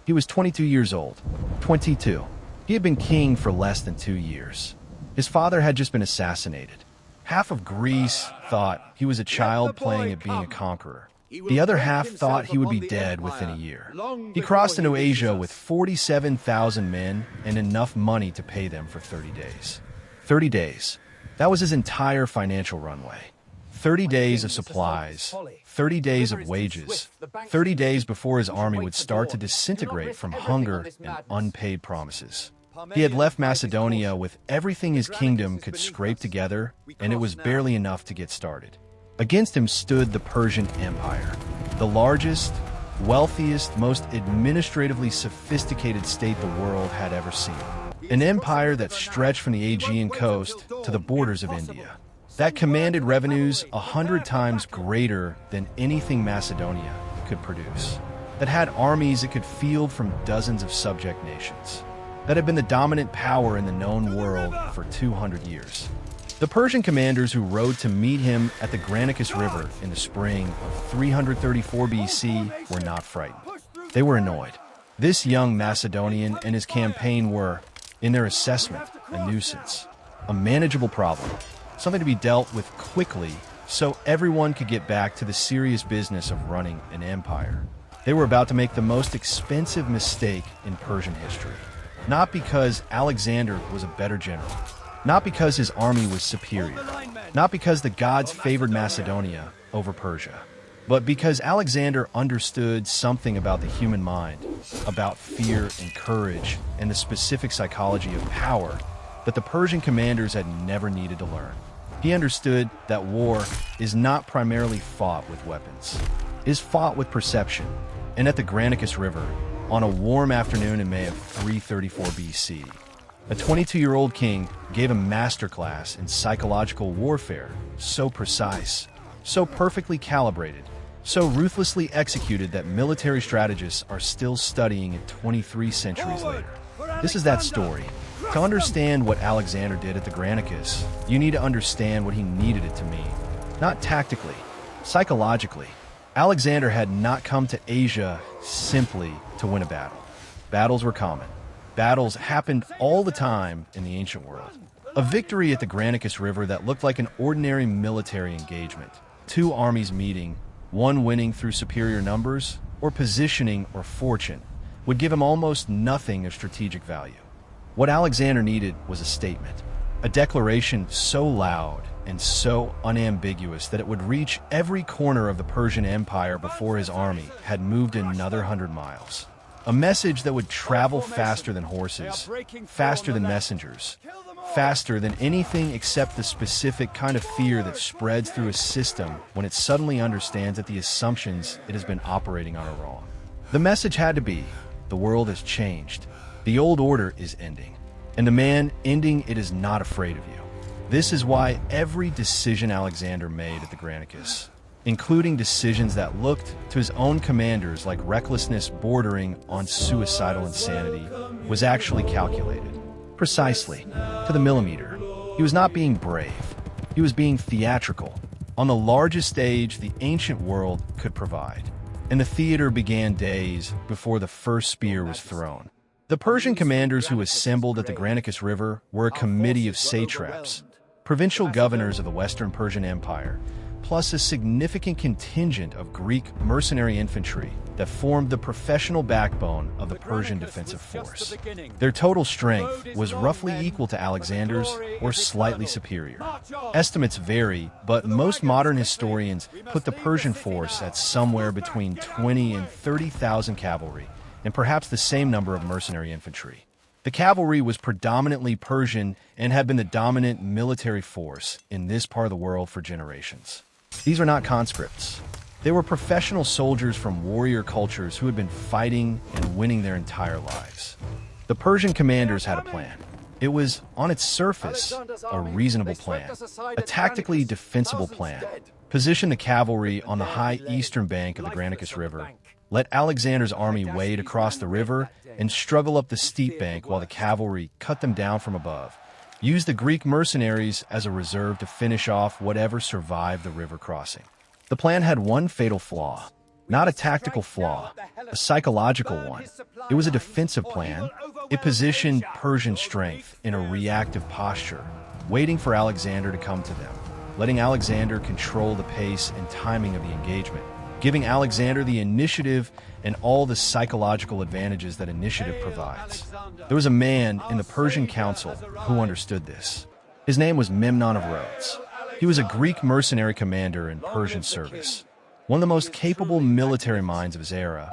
He was 22 years old. 22. He had been king for less than 2 years. His father had just been assassinated. Half of Greece thought he was a child playing at being a conqueror. The other half thought he would be dead within a year. He crossed into Asia with 47,000 men and enough money to pay them for 30 days. 30 days. That was his entire financial runway. 30 days of supplies, 30 days of wages, 30 days before his army would start to disintegrate from hunger and unpaid promises. He had left Macedonia with everything his kingdom could scrape together, and it was barely enough to get started. Against him stood the Persian Empire, the largest, wealthiest, most administratively sophisticated state the world had ever seen. An empire that stretched from the Aegean coast to the borders of India, that commanded revenues 100 times greater than anything Macedonia could produce, that had armies it could field from dozens of subject nations, that had been the dominant power in the known world for 200 years. The Persian commanders who rode to meet him at the Granicus River in the spring of 334 BC were not frightened. They were annoyed. This young Macedonian and his campaign were, in their assessment, a nuisance, a manageable problem, something to be dealt with quickly so everyone could get back to the serious business of running an empire. They were about to make the most expensive mistake in Persian history. Not because Alexander was a better general, not because his army was superior, not because the gods favored Macedonia over Persia, but because Alexander understood something about the human mind, about fear and courage, and the specific psychology of power that the Persian commanders had never needed to learn. He understood that war is not primarily fought with weapons. It is fought with perception. And at the Granicus River, on a warm afternoon in May of 334 BC, a 22-year-old king gave a masterclass in psychological warfare, so precise, so perfectly calibrated, so ruthlessly executed that military strategists are still studying it 23 centuries later. This is that story. To understand what Alexander did at the Granicus, you need to understand what he needed it to mean. Not tactically, psychologically. Alexander had not come to Asia simply to win a battle. Battles were common. Battles happened all the time in the ancient world. A victory at the Granicus River that looked like an ordinary military engagement. Two armies meeting, one winning through superior numbers, or positioning or fortune, would give him almost nothing of strategic value. What Alexander needed was a statement, a declaration so loud and so unambiguous that it would reach every corner of the Persian Empire before his army had moved another 100 miles. A message that would travel faster than horses, faster than messengers, faster than anything except the specific kind of fear that spreads through a system when it suddenly understands that the assumptions it has been operating on are wrong. The message had to be, the world has changed. The old order is ending. And the man ending it is not afraid of you. This is why every decision Alexander made at the Granicus, including decisions that looked to his own commanders like recklessness bordering on suicidal insanity, was actually calculated. Precisely, to the millimeter. He was not being brave. He was being theatrical, on the largest stage the ancient world could provide. And the theater began days before the first spear was thrown. The Persian commanders who assembled at the Granicus River were a committee of satraps, provincial governors of the Western Persian Empire, plus a significant contingent of Greek mercenary infantry that formed the professional backbone of the Persian defensive force. Their total strength was roughly equal to Alexander's or slightly superior. Estimates vary, but most modern historians put the Persian force at somewhere between 20 and 30,000 cavalry, and perhaps the same number of mercenary infantry. The cavalry was predominantly Persian and had been the dominant military force in this part of the world for generations. These are not conscripts. They were professional soldiers from warrior cultures who had been fighting and winning their entire lives. The Persian commanders had a plan. It was, on its surface, a reasonable plan, a tactically defensible plan. Position the cavalry on the high eastern bank of the Granicus River, let Alexander's army wade across the river and struggle up the steep bank while the cavalry cut them down from above. Use the Greek mercenaries as a reserve to finish off whatever survived the river crossing. The plan had one fatal flaw. Not a tactical flaw, a psychological one. It was a defensive plan. It positioned Persian strength in a reactive posture, waiting for Alexander to come to them, letting Alexander control the pace and timing of the engagement, giving Alexander the initiative and all the psychological advantages that initiative provides. There was a man in the Persian council who understood this. His name was Memnon of Rhodes. He was a Greek mercenary commander in Persian service, one of the most capable military minds of his era,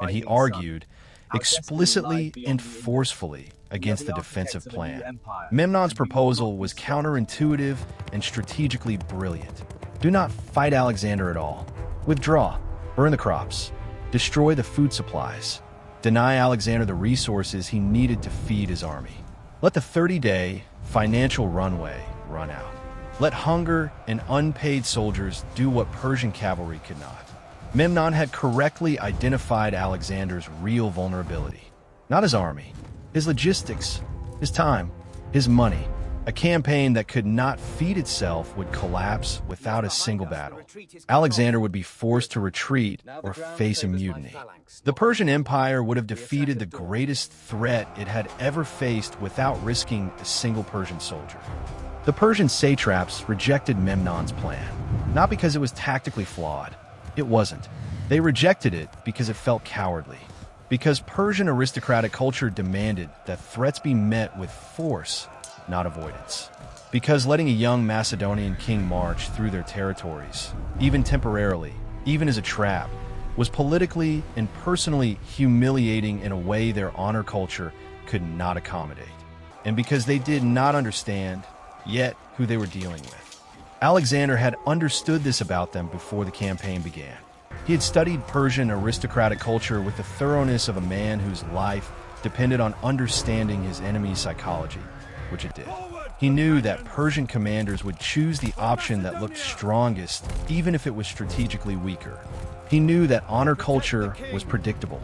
and he argued explicitly and forcefully against the defensive plan. Memnon's proposal was counterintuitive and strategically brilliant. Do not fight Alexander at all. Withdraw, burn the crops, destroy the food supplies, deny Alexander the resources he needed to feed his army. Let the 30-day financial runway run out. Let hunger and unpaid soldiers do what Persian cavalry could not. Memnon had correctly identified Alexander's real vulnerability. Not his army, his logistics, his time, his money. A campaign that could not feed itself would collapse without a single battle. Alexander would be forced to retreat or face a mutiny. The Persian Empire would have defeated the greatest threat it had ever faced without risking a single Persian soldier. The Persian satraps rejected Memnon's plan, not because it was tactically flawed. It wasn't. They rejected it because it felt cowardly. Because Persian aristocratic culture demanded that threats be met with force, not avoidance. Because letting a young Macedonian king march through their territories, even temporarily, even as a trap, was politically and personally humiliating in a way their honor culture could not accommodate. And because they did not understand, yet, who they were dealing with. Alexander had understood this about them before the campaign began. He had studied Persian aristocratic culture with the thoroughness of a man whose life depended on understanding his enemy's psychology, which it did. He knew that Persian commanders would choose the option that looked strongest, even if it was strategically weaker. He knew that honor culture was predictable,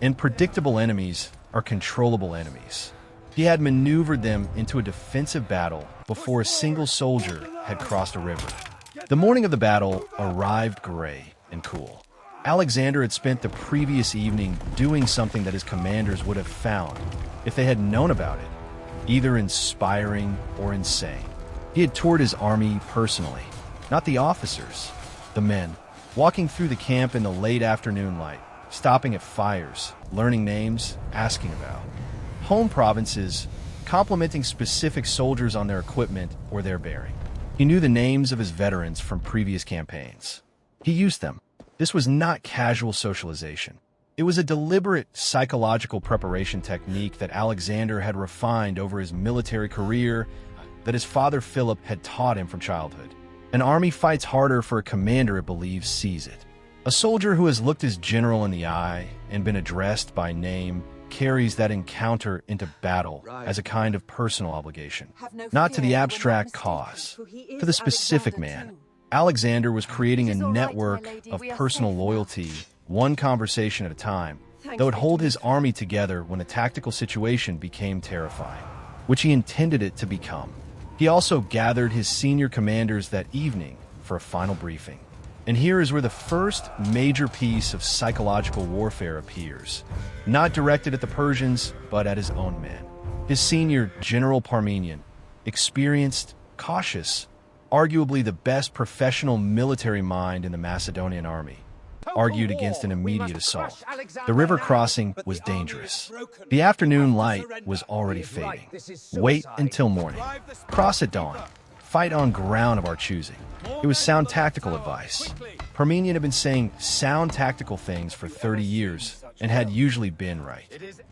and predictable enemies are controllable enemies. He had maneuvered them into a defensive battle before a single soldier had crossed a river. The morning of the battle arrived gray and cool. Alexander had spent the previous evening doing something that his commanders would have found, if they had known about it, either inspiring or insane. He had toured his army personally, not the officers, the men, walking through the camp in the late afternoon light, stopping at fires, learning names, asking about home provinces, complimenting specific soldiers on their equipment or their bearing. He knew the names of his veterans from previous campaigns. He used them. This was not casual socialization. It was a deliberate psychological preparation technique that Alexander had refined over his military career, that his father Philip had taught him from childhood. An army fights harder for a commander it believes sees it. A soldier who has looked his general in the eye and been addressed by name carries that encounter into battle as a kind of personal obligation, not to the abstract cause, for the specific man. Alexander was creating a network of personal loyalty, one conversation at a time, that would hold his army together when a tactical situation became terrifying, which he intended it to become. He also gathered his senior commanders that evening for a final briefing. And here is where the first major piece of psychological warfare appears, not directed at the Persians, but at his own men. His senior, General Parmenion, experienced, cautious, arguably the best professional military mind in the Macedonian army, argued against an immediate assault. The river crossing was dangerous. The afternoon light was already fading. Wait until morning. Cross at dawn. Fight on ground of our choosing. It was sound tactical advice. Parmenion had been saying sound tactical things for 30 years and had usually been right.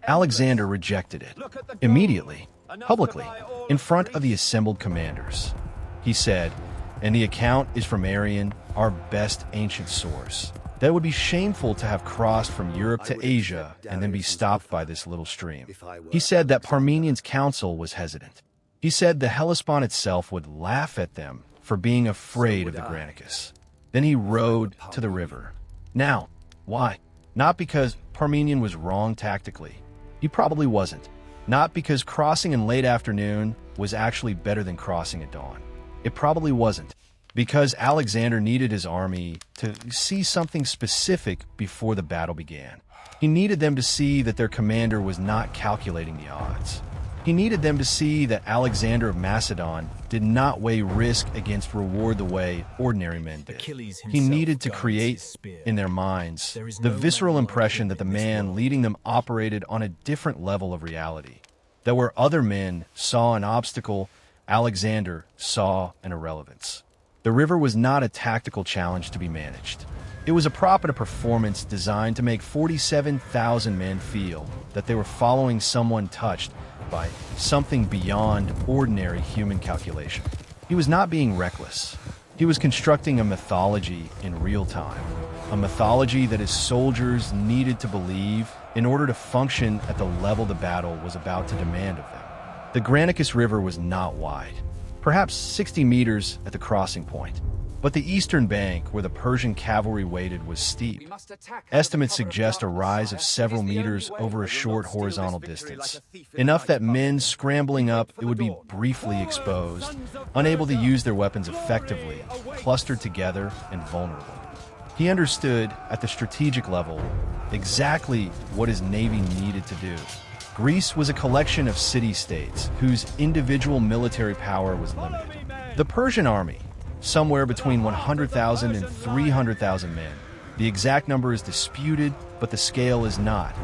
Alexander rejected it. Immediately, publicly, in front of the assembled commanders. He said, and the account is from Arrian, our best ancient source, that it would be shameful to have crossed from Europe to Asia and then be stopped by this little stream. He said that Parmenion's counsel was hesitant. He said the Hellespont itself would laugh at them for being afraid of the Granicus. Then he rode to the river. Now, why? Not because Parmenion was wrong tactically. He probably wasn't. Not because crossing in late afternoon was actually better than crossing at dawn. It probably wasn't. because Alexander needed his army to see something specific before the battle began. He needed them to see that their commander was not calculating the odds. He needed them to see that Alexander of Macedon did not weigh risk against reward the way ordinary men did. He needed to create in their minds the visceral impression that the man leading them operated on a different level of reality, that where other men saw an obstacle, Alexander saw an irrelevance. The river was not a tactical challenge to be managed. It was a prop and a performance designed to make 47,000 men feel that they were following someone touched by something beyond ordinary human calculation. He was not being reckless. He was constructing a mythology in real time, a mythology that his soldiers needed to believe in order to function at the level the battle was about to demand of them. The Granicus River was not wide, perhaps 60 meters at the crossing point, but the eastern bank where the Persian cavalry waited was steep. Estimates suggest a rise of several meters over a short horizontal distance, enough that men scrambling up it would be briefly exposed, unable to use their weapons effectively, clustered together and vulnerable. He understood, at the strategic level, exactly what his navy needed to do. Greece was a collection of city-states whose individual military power was limited. The Persian army, somewhere between 100,000 and 300,000 men, the exact number is disputed, but the scale is not,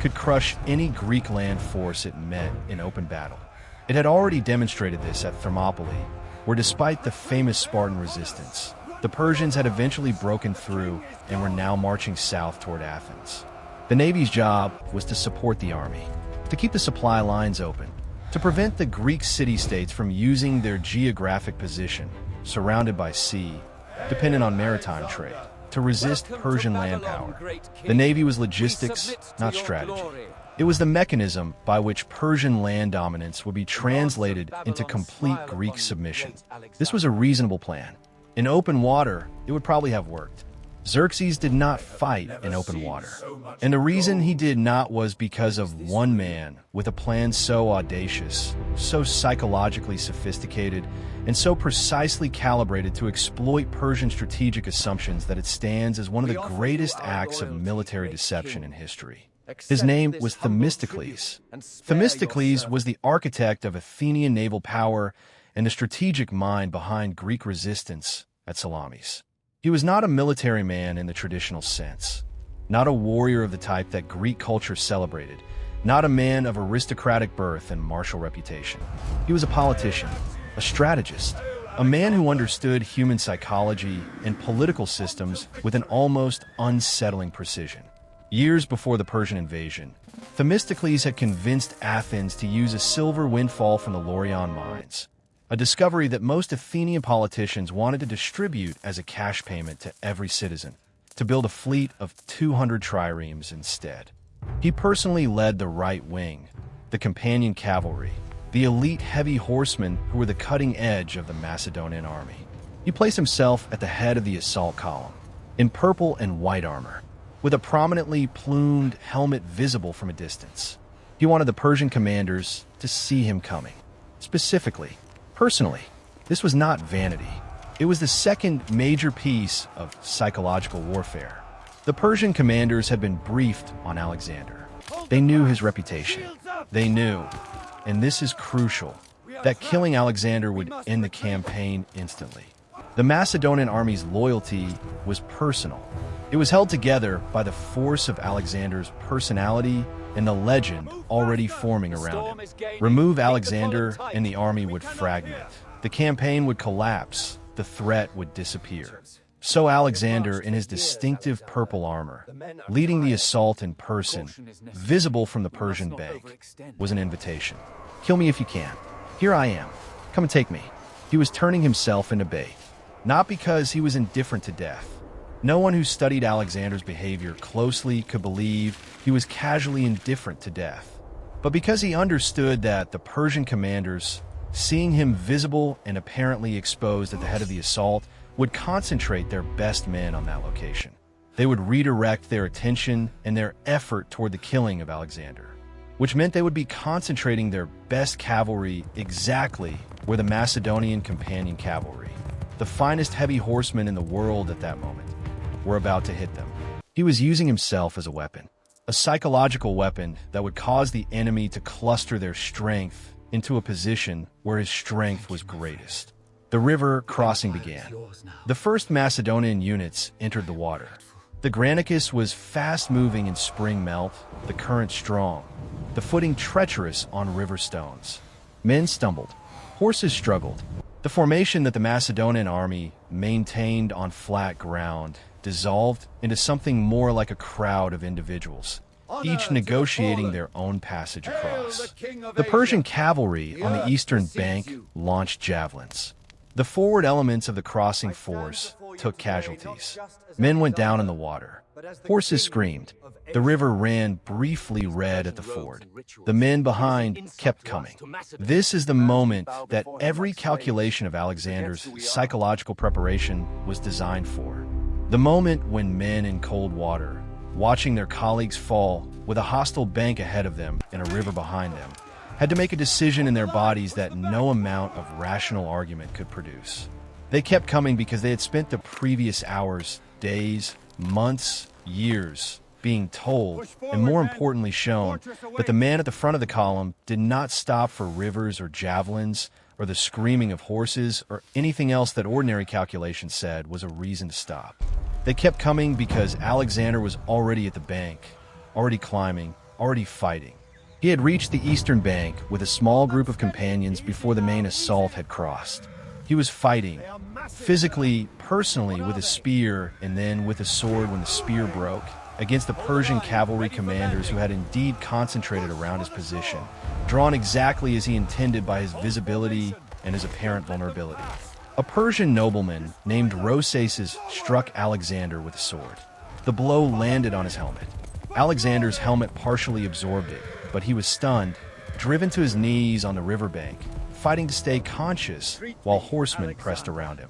could crush any Greek land force it met in open battle. It had already demonstrated this at Thermopylae, where despite the famous Spartan resistance, the Persians had eventually broken through and were now marching south toward Athens. The Navy's job was to support the army, to keep the supply lines open, to prevent the Greek city-states from using their geographic position, surrounded by sea, dependent on maritime trade, to resist Persian land power. The Navy was logistics, not strategy. It was the mechanism by which Persian land dominance would be translated into complete Greek submission. This was a reasonable plan. In open water, it would probably have worked. Xerxes did not fight in open water. And the reason he did not was because of one man with a plan so audacious, so psychologically sophisticated, and so precisely calibrated to exploit Persian strategic assumptions that it stands as one of the greatest acts of military deception in history. His name was Themistocles. Themistocles was the architect of Athenian naval power and the strategic mind behind Greek resistance at Salamis. He was not a military man in the traditional sense, not a warrior of the type that Greek culture celebrated, not a man of aristocratic birth and martial reputation. He was a politician, a strategist, a man who understood human psychology and political systems with an almost unsettling precision. Years before the Persian invasion, Themistocles had convinced Athens to use a silver windfall from the Laurion mines, a discovery that most Athenian politicians wanted to distribute as a cash payment to every citizen, to build a fleet of 200 triremes instead. He personally led the right wing, the companion cavalry, the elite heavy horsemen who were the cutting edge of the Macedonian army. He placed himself at the head of the assault column, in purple and white armor, with a prominently plumed helmet visible from a distance. He wanted the Persian commanders to see him coming. Specifically, personally, this was not vanity. It was the second major piece of psychological warfare. The Persian commanders had been briefed on Alexander. They knew his reputation. They knew, and this is crucial, that killing Alexander would end the campaign instantly. The Macedonian army's loyalty was personal. It was held together by the force of Alexander's personality and the legend already forming around him. Remove Alexander and the army would fragment. The campaign would collapse. The threat would disappear. So Alexander, in his distinctive purple armor, leading the assault in person, visible from the Persian bank, was an invitation. Kill me if you can. Here I am. Come and take me. He was turning himself into bait, not because he was indifferent to death. No one who studied Alexander's behavior closely could believe he was casually indifferent to death, but because he understood that the Persian commanders, seeing him visible and apparently exposed at the head of the assault, would concentrate their best men on that location. They would redirect their attention and their effort toward the killing of Alexander, which meant they would be concentrating their best cavalry exactly where the Macedonian companion cavalry, the finest heavy horsemen in the world at that moment, were about to hit them. He was using himself as a weapon, a psychological weapon that would cause the enemy to cluster their strength into a position where his strength was greatest. The river crossing began. The first Macedonian units entered the water. The Granicus was fast-moving in spring melt, the current strong, the footing treacherous on river stones. Men stumbled. Horses struggled. The formation that the Macedonian army maintained on flat ground dissolved into something more like a crowd of individuals, each negotiating their own passage across. The Persian cavalry on the eastern bank launched javelins. The forward elements of the crossing force took casualties. Men went down in the water. Horses screamed. The river ran briefly red at the ford. The men behind kept coming. This is the moment that every calculation of Alexander's psychological preparation was designed for. The moment when men in cold water, watching their colleagues fall with a hostile bank ahead of them and a river behind them, had to make a decision in their bodies that no amount of rational argument could produce. They kept coming because they had spent the previous hours, days, months, years being told, and more importantly shown, that the man at the front of the column did not stop for rivers or javelins or the screaming of horses or anything else that ordinary calculation said was a reason to stop. They kept coming because Alexander was already at the bank, already climbing, already fighting. He had reached the eastern bank with a small group of companions before the main assault had crossed. He was fighting, physically, personally, with a spear and then with a sword when the spear broke, against the Persian cavalry commanders who had indeed concentrated around his position, drawn exactly as he intended by his visibility and his apparent vulnerability. A Persian nobleman named Rosaces struck Alexander with a sword. The blow landed on his helmet. Alexander's helmet partially absorbed it, but he was stunned, driven to his knees on the riverbank, fighting to stay conscious while horsemen pressed around him.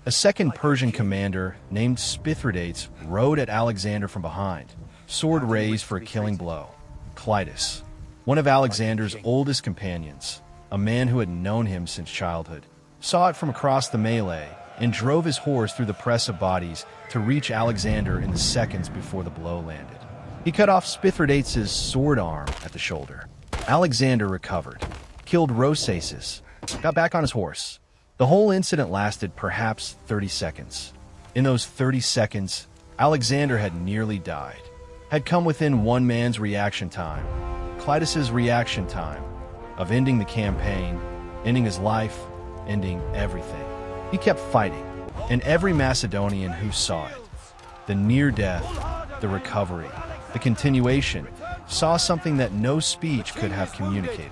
A second Persian commander named Spithridates rode at Alexander from behind, sword raised for a killing blow. Clitus, one of Alexander's oldest companions, a man who had known him since childhood, saw it from across the melee and drove his horse through the press of bodies to reach Alexander in the seconds before the blow landed. He cut off Spithridates' sword arm at the shoulder. Alexander recovered, killed Rosaces, got back on his horse. The whole incident lasted perhaps 30 seconds. In those 30 seconds, Alexander had nearly died, had come within one man's reaction time, Clitus's reaction time, of ending the campaign, ending his life, ending everything. He kept fighting, and every Macedonian who saw it, the near death, the recovery, the continuation, saw something that no speech could have communicated.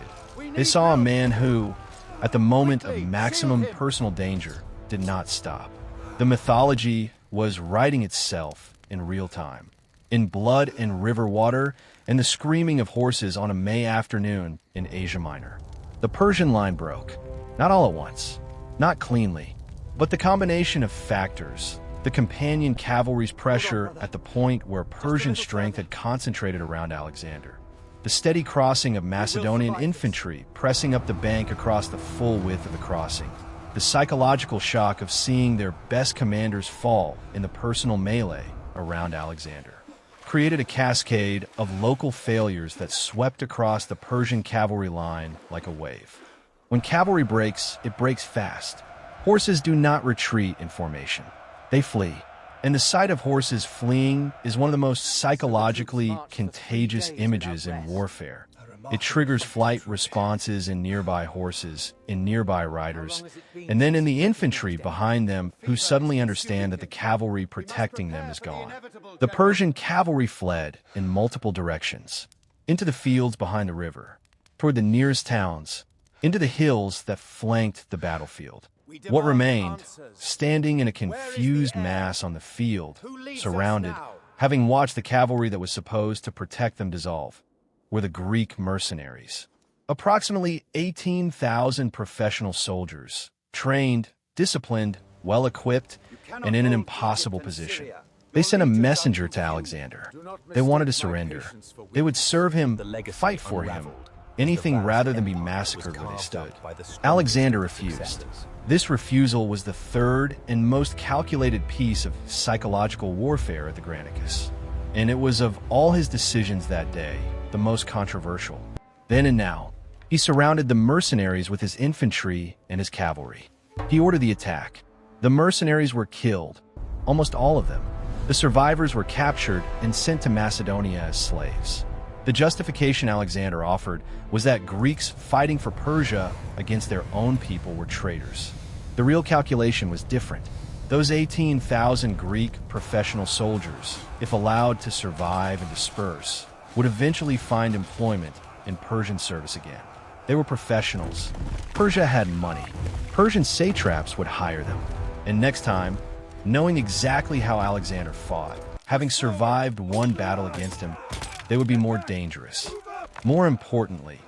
They saw a man who, at the moment of maximum personal danger, did not stop. The mythology was writing itself in real time, in blood and river water and the screaming of horses on a May afternoon in Asia Minor. The Persian line broke, not all at once, not cleanly, but the combination of factors, the companion cavalry's pressure at the point where Persian strength had concentrated around Alexander, the steady crossing of Macedonian infantry pressing up the bank across the full width of the crossing, the psychological shock of seeing their best commanders fall in the personal melee around Alexander, created a cascade of local failures that swept across the Persian cavalry line like a wave. When cavalry breaks, it breaks fast. Horses do not retreat in formation. They flee. And the sight of horses fleeing is one of the most psychologically contagious images in warfare. It triggers flight responses in nearby horses, in nearby riders, and then in the infantry behind them who suddenly understand that the cavalry protecting them is gone. The Persian cavalry fled in multiple directions, into the fields behind the river, toward the nearest towns, into the hills that flanked the battlefield. What remained, standing in a confused mass on the field, surrounded, having watched the cavalry that was supposed to protect them dissolve, were the Greek mercenaries. Approximately 18,000 professional soldiers, trained, disciplined, well-equipped, and in an impossible position. They sent a messenger to Alexander. They wanted to surrender. They would serve him, fight for him, anything rather than be massacred where they stood. Alexander refused. This refusal was the third and most calculated piece of psychological warfare at the Granicus, and it was of all his decisions that day, the most controversial. Then and now, he surrounded the mercenaries with his infantry and his cavalry. He ordered the attack. The mercenaries were killed, almost all of them. The survivors were captured and sent to Macedonia as slaves. The justification Alexander offered was that Greeks fighting for Persia against their own people were traitors. The real calculation was different. Those 18,000 Greek professional soldiers, if allowed to survive and disperse, would eventually find employment in Persian service again. They were professionals. Persia had money. Persian satraps would hire them. And next time, knowing exactly how Alexander fought, having survived one battle against him, they would be more dangerous. More importantly,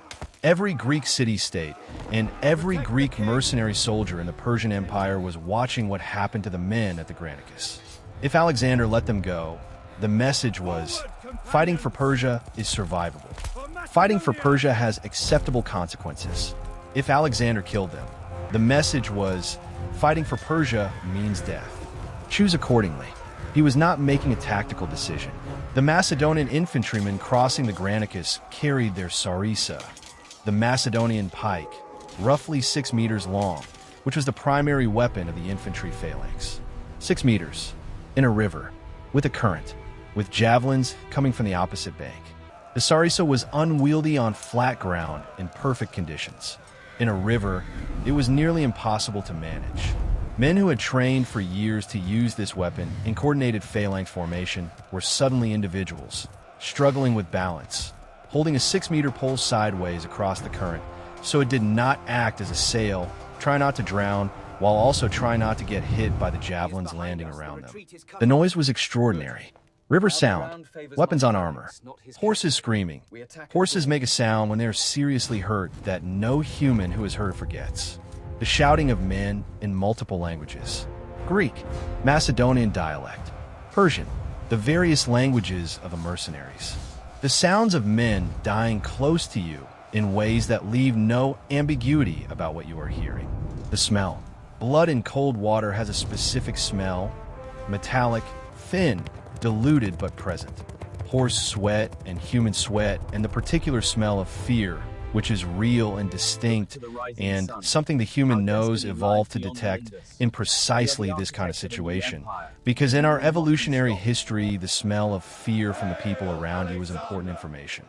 every Greek city-state and every Greek mercenary soldier in the Persian Empire was watching what happened to the men at the Granicus. If Alexander let them go, the message was, fighting for Persia is survivable. Fighting for Persia has acceptable consequences. If Alexander killed them, the message was, fighting for Persia means death. Choose accordingly. He was not making a tactical decision. The Macedonian infantrymen crossing the Granicus carried their sarissa, the Macedonian pike, roughly 6 meters long, which was the primary weapon of the infantry phalanx. 6 meters, in a river, with a current, with javelins coming from the opposite bank. The sarissa was unwieldy on flat ground in perfect conditions. In a river, it was nearly impossible to manage. Men who had trained for years to use this weapon in coordinated phalanx formation were suddenly individuals, struggling with balance, holding a 6-meter pole sideways across the current so it did not act as a sail, try not to drown, while also try not to get hit by the javelins landing around them. The noise was extraordinary. River sound, weapons on armor, horses screaming. Horses make a sound when they are seriously hurt that no human who is hurt forgets. The shouting of men in multiple languages. Greek, Macedonian dialect, Persian, the various languages of the mercenaries. The sounds of men dying close to you in ways that leave no ambiguity about what you are hearing. The smell. Blood in cold water has a specific smell, metallic, thin, diluted but present. Horse sweat and human sweat and the particular smell of fear, which is real and distinct and something the human nose evolved to detect in precisely this kind of situation. Because in our evolutionary history, the smell of fear from the people around you was important information.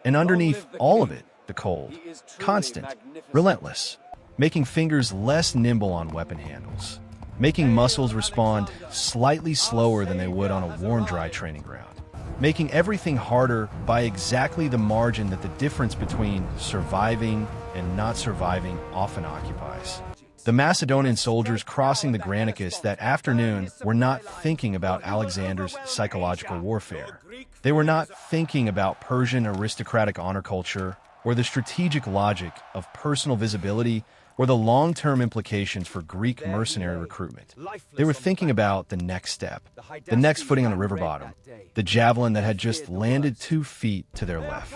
And underneath all of it, the cold, constant, relentless, making fingers less nimble on weapon handles, making muscles respond slightly slower than they would on a warm, dry training ground, making everything harder by exactly the margin that the difference between surviving and not surviving often occupies. The Macedonian soldiers crossing the Granicus that afternoon were not thinking about Alexander's psychological warfare. They were not thinking about Persian aristocratic honor culture or the strategic logic of personal visibility or the long-term implications for Greek mercenary recruitment. They were thinking about the next step, the next footing on the river bottom, the javelin that had just landed 2 feet to their left,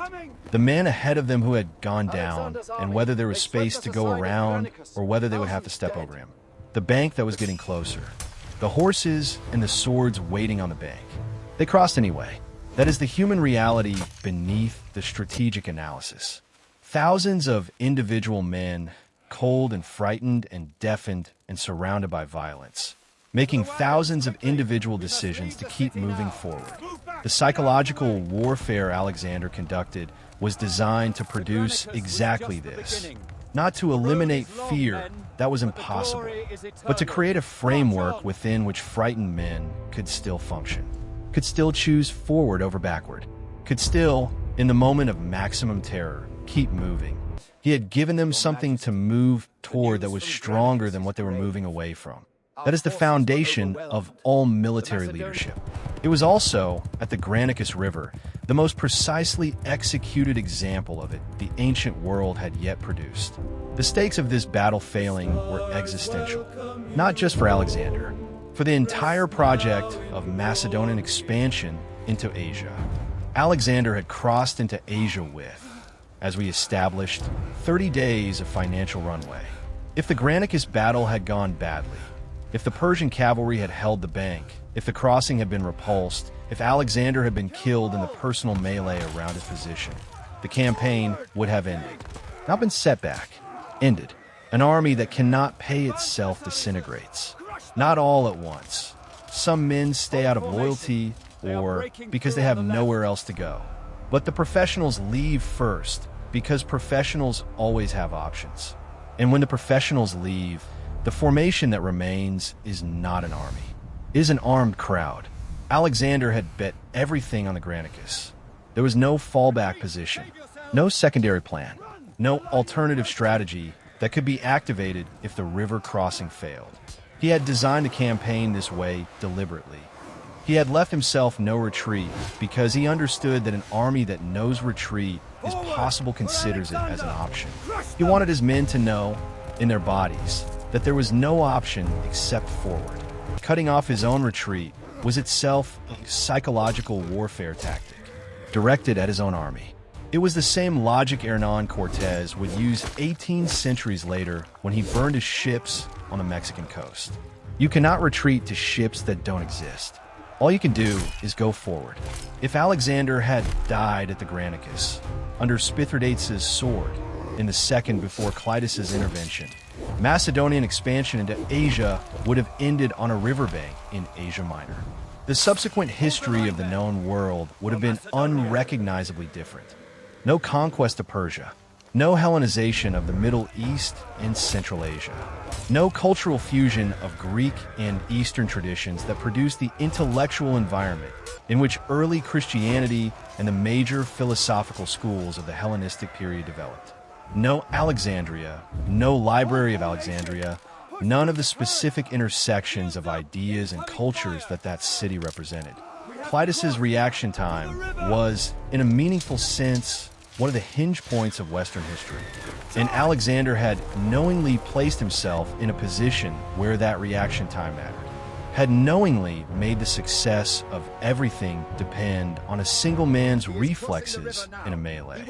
the man ahead of them who had gone down, and whether there was space to go around or whether they would have to step over him, the bank that was getting closer, the horses and the swords waiting on the bank. They crossed anyway. That is the human reality beneath the strategic analysis. Thousands of individual men, cold and frightened and deafened and surrounded by violence, making thousands of individual decisions to keep moving forward. The psychological warfare Alexander conducted was designed to produce exactly this. Not to eliminate fear, that was impossible, but to create a framework within which frightened men could still function, could still choose forward over backward, could still, in the moment of maximum terror, keep moving. He had given them something to move toward that was stronger than what they were moving away from. That is the foundation of all military leadership. It was also, at the Granicus River, the most precisely executed example of it the ancient world had yet produced. The stakes of this battle failing were existential, not just for Alexander, for the entire project of Macedonian expansion into Asia. Alexander had crossed into Asia with as we established, 30 days of financial runway. If the Granicus battle had gone badly, if the Persian cavalry had held the bank, if the crossing had been repulsed, if Alexander had been killed in the personal melee around his position, the campaign would have ended. Not been set back, ended. An army that cannot pay itself disintegrates. Not all at once. Some men stay out of loyalty or because they have nowhere else to go. But the professionals leave first because professionals always have options. And when the professionals leave, the formation that remains is not an army. It is an armed crowd. Alexander had bet everything on the Granicus. There was no fallback position, no secondary plan, no alternative strategy that could be activated if the river crossing failed. He had designed the campaign this way deliberately. He had left himself no retreat because he understood that an army that knows retreat is possible considers it as an option. He wanted his men to know, in their bodies, that there was no option except forward. Cutting off his own retreat was itself a psychological warfare tactic, directed at his own army. It was the same logic Hernan Cortés would use 18 centuries later when he burned his ships on the Mexican coast. You cannot retreat to ships that don't exist. All you can do is go forward. If Alexander had died at the Granicus, under Mithridates' sword, in the second before Clitus's intervention, Macedonian expansion into Asia would have ended on a riverbank in Asia Minor. The subsequent history of the known world would have been unrecognizably different. No conquest of Persia, no Hellenization of the Middle East and Central Asia, no cultural fusion of Greek and Eastern traditions that produced the intellectual environment in which early Christianity and the major philosophical schools of the Hellenistic period developed. No Alexandria, no Library of Alexandria, none of the specific intersections of ideas and cultures that city represented. Clitus's reaction time was, in a meaningful sense, one of the hinge points of Western history. And Alexander had knowingly placed himself in a position where that reaction time mattered, had knowingly made the success of everything depend on a single man's reflexes in a melee,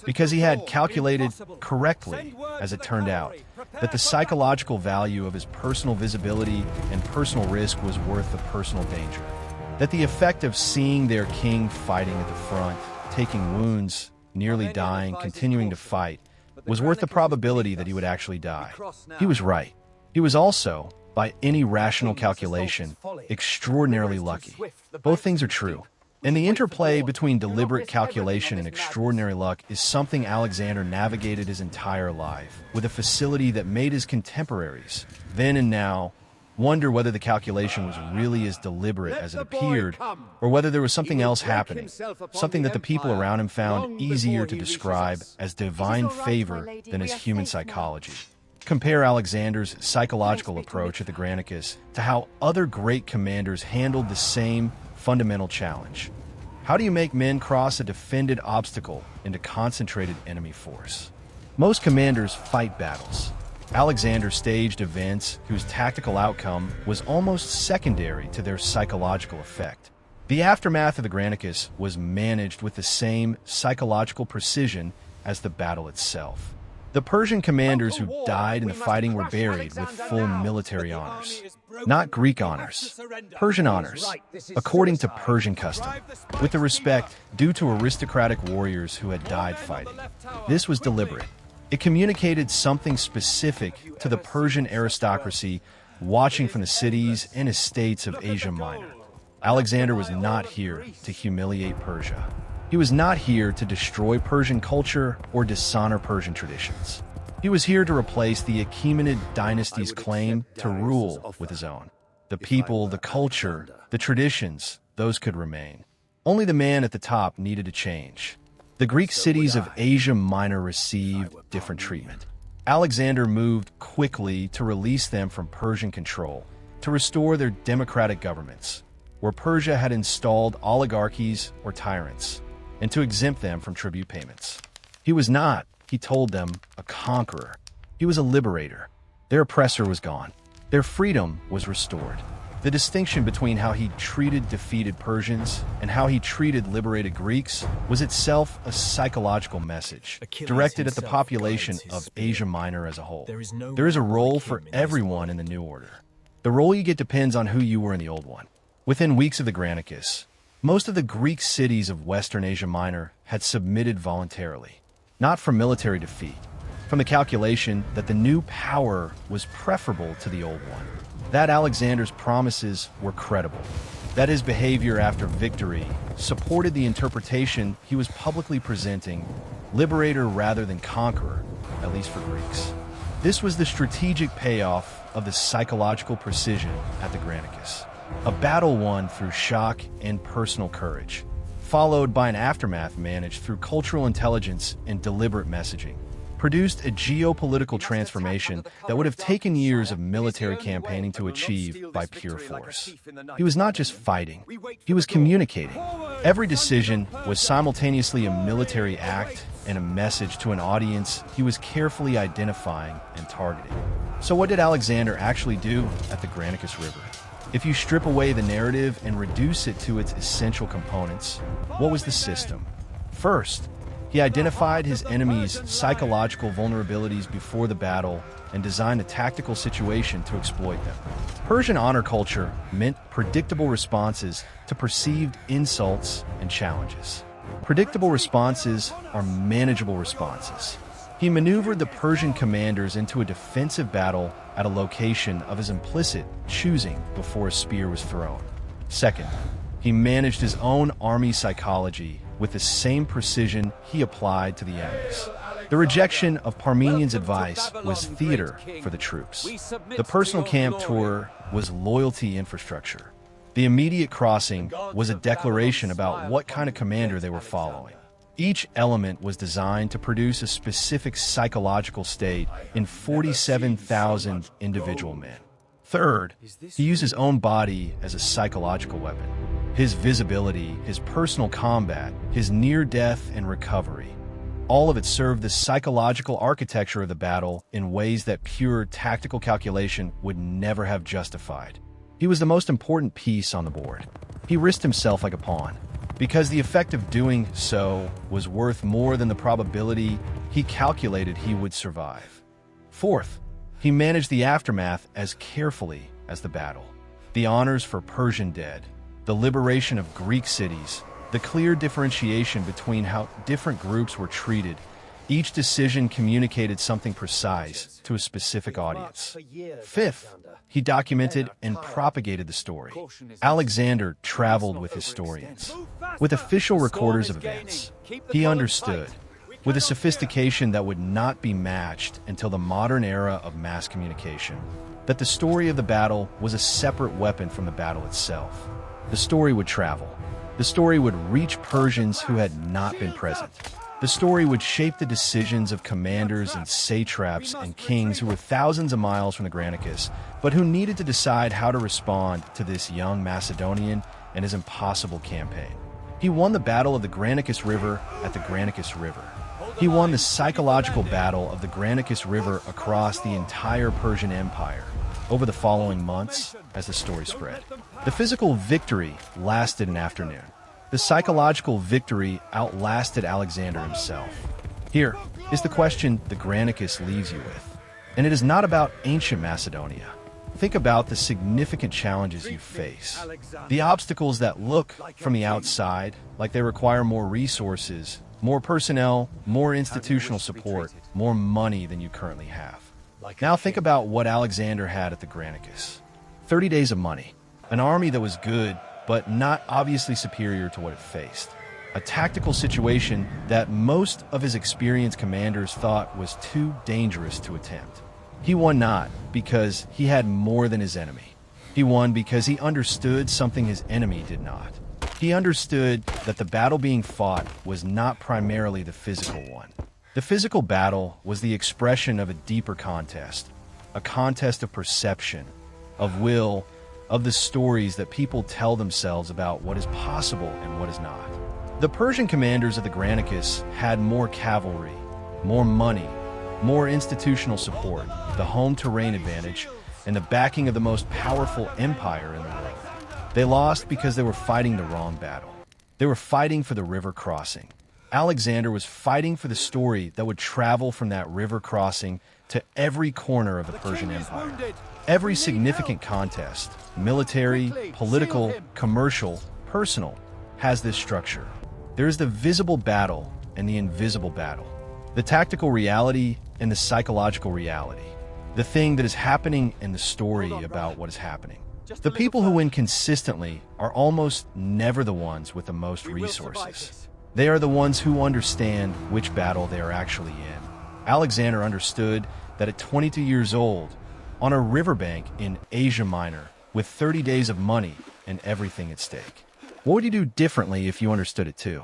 because he had calculated correctly, as it turned out, that the psychological value of his personal visibility and personal risk was worth the personal danger, that the effect of seeing their king fighting at the front, taking wounds, nearly dying, continuing to fight, was worth the probability that he would actually die. He was right. He was also, by any rational calculation, extraordinarily lucky. Both things are true. And the interplay between deliberate calculation and extraordinary luck is something Alexander navigated his entire life, with a facility that made his contemporaries, then and now, wonder whether the calculation was really as deliberate as it appeared, or whether there was something else happening, something that the people around him found easier to describe as divine favor than as human psychology. Compare Alexander's psychological approach at the Granicus to how other great commanders handled the same fundamental challenge. How do you make men cross a defended obstacle into concentrated enemy force? Most commanders fight battles. Alexander staged events whose tactical outcome was almost secondary to their psychological effect. The aftermath of the Granicus was managed with the same psychological precision as the battle itself. The Persian commanders who died in the fighting were buried with full military honors. Not Greek honors, Persian honors, according to Persian custom, with the respect due to aristocratic warriors who had died fighting. This was deliberate. It communicated something specific to the Persian aristocracy watching from the cities and estates of Asia Minor. Alexander was not here to humiliate Persia. He was not here to destroy Persian culture or dishonor Persian traditions. He was here to replace the Achaemenid dynasty's claim to rule with his own. The people, the culture, the traditions, those could remain. Only the man at the top needed to change. The Greek cities of Asia Minor received different treatment. Alexander moved quickly to release them from Persian control, to restore their democratic governments, where Persia had installed oligarchies or tyrants, and to exempt them from tribute payments. He was not, he told them, a conqueror. He was a liberator. Their oppressor was gone. Their freedom was restored. The distinction between how he treated defeated Persians and how he treated liberated Greeks was itself a psychological message directed at the population of Asia Minor as a whole. There is a role for everyone in the new order. The role you get depends on who you were in the old one. Within weeks of the Granicus, most of the Greek cities of Western Asia Minor had submitted voluntarily, not from military defeat, from the calculation that the new power was preferable to the old one, that Alexander's promises were credible, that his behavior after victory supported the interpretation he was publicly presenting, liberator rather than conqueror, at least for Greeks. This was the strategic payoff of the psychological precision at the Granicus. A battle won through shock and personal courage, followed by an aftermath managed through cultural intelligence and deliberate messaging, produced a geopolitical transformation that would have taken years of military campaigning to achieve by pure force. He was not just fighting, he was communicating. Every decision was simultaneously a military act and a message to an audience he was carefully identifying and targeting. So what did Alexander actually do at the Granicus River? If you strip away the narrative and reduce it to its essential components, what was the system? First, he identified his enemy's psychological vulnerabilities before the battle and designed a tactical situation to exploit them. Persian honor culture meant predictable responses to perceived insults and challenges. Predictable responses are manageable responses. He maneuvered the Persian commanders into a defensive battle at a location of his implicit choosing before a spear was thrown. Second, he managed his own army psychology with the same precision he applied to the enemies. The rejection of Parmenian's advice was theater for the troops. The personal camp tour was loyalty infrastructure. The immediate crossing was a declaration about what kind of commander they were following. Each element was designed to produce a specific psychological state in 47,000 individual men. Third, he used his own body as a psychological weapon. His visibility, his personal combat, his near-death and recovery. All of it served the psychological architecture of the battle in ways that pure tactical calculation would never have justified. He was the most important piece on the board. He risked himself like a pawn, because the effect of doing so was worth more than the probability he calculated he would survive. Fourth, he managed the aftermath as carefully as the battle. The honors for Persian dead, the liberation of Greek cities, the clear differentiation between how different groups were treated. Each decision communicated something precise to a specific audience. Fifth, he documented and propagated the story. Alexander traveled with historians, with official recorders of events. He understood, with a sophistication that would not be matched until the modern era of mass communication, that the story of the battle was a separate weapon from the battle itself. The story would travel. The story would reach Persians who had not been present. The story would shape the decisions of commanders and satraps and kings who were thousands of miles from the Granicus, but who needed to decide how to respond to this young Macedonian and his impossible campaign. He won the Battle of the Granicus River at the Granicus River. He won the psychological battle of the Granicus River across the entire Persian Empire over the following months as the story spread. The physical victory lasted an afternoon. The psychological victory outlasted Alexander himself. Here is the question the Granicus leaves you with. And it is not about ancient Macedonia. Think about the significant challenges you face. The obstacles that look from the outside like they require more resources, more personnel, more institutional support, more money than you currently have. Now think about what Alexander had at the Granicus. 30 days of money. An army that was good, but not obviously superior to what it faced. A tactical situation that most of his experienced commanders thought was too dangerous to attempt. He won not because he had more than his enemy. He won because he understood something his enemy did not. He understood that the battle being fought was not primarily the physical one. The physical battle was the expression of a deeper contest, a contest of perception, of will, of the stories that people tell themselves about what is possible and what is not. The Persian commanders of the Granicus had more cavalry, more money, more institutional support, the home terrain advantage, and the backing of the most powerful empire in the world. They lost because they were fighting the wrong battle. They were fighting for the river crossing. Alexander was fighting for the story that would travel from that river crossing to every corner of the Persian Empire. Every significant contest, military, political, commercial, personal, has this structure. There is the visible battle and the invisible battle, the tactical reality and the psychological reality, the thing that is happening and the story about what is happening. The people who win consistently are almost never the ones with the most resources. They are the ones who understand which battle they are actually in. Alexander understood that at 22 years old, on a riverbank in Asia Minor, with 30 days of money and everything at stake. What would you do differently if you understood it too?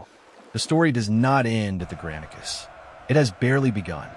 The story does not end at the Granicus. It has barely begun,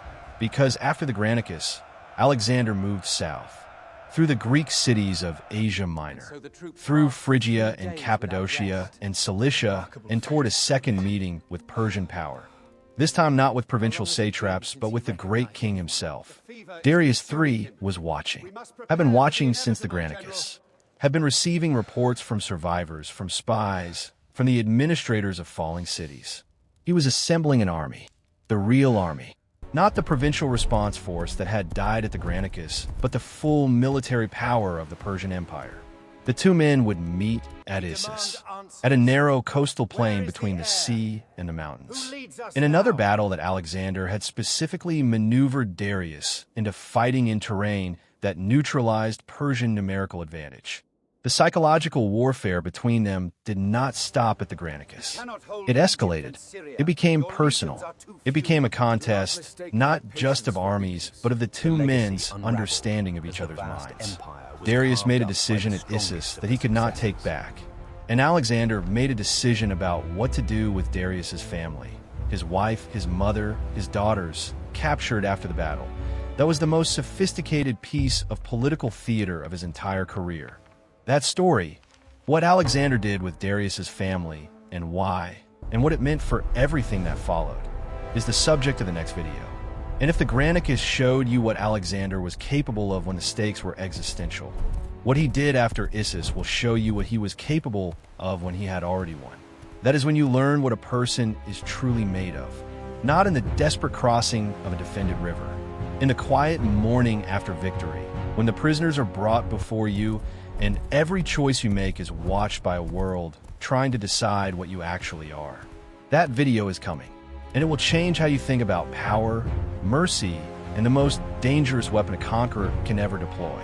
because after the Granicus, Alexander moved south, through the Greek cities of Asia Minor, through Phrygia and Cappadocia and Cilicia, and toward a second meeting with Persian power. This time not with provincial satraps, but with the great king himself. Darius III was watching. I've been watching since the Granicus. Have been receiving reports from survivors, from spies, from the administrators of falling cities. He was assembling an army, the real army. Not the provincial response force that had died at the Granicus, but the full military power of the Persian Empire. The two men would meet at Issus, at a narrow coastal plain between the sea and the mountains. In another battle that Alexander had specifically maneuvered Darius into fighting in terrain that neutralized Persian numerical advantage. The psychological warfare between them did not stop at the Granicus. It escalated. It became personal. It became a contest, not just of armies, but of the two men's understanding of each other's minds. Darius made a decision at Issus that he could not take back, and Alexander made a decision about what to do with Darius's family, his wife, his mother, his daughters, captured after the battle. That was the most sophisticated piece of political theater of his entire career. That story, what Alexander did with Darius's family and why, and what it meant for everything that followed, is the subject of the next video. And if the Granicus showed you what Alexander was capable of when the stakes were existential, what he did after Issus will show you what he was capable of when he had already won. That is when you learn what a person is truly made of, not in the desperate crossing of a defended river, in the quiet morning after victory, when the prisoners are brought before you and every choice you make is watched by a world trying to decide what you actually are. That video is coming, and it will change how you think about power, mercy, and the most dangerous weapon a conqueror can ever deploy.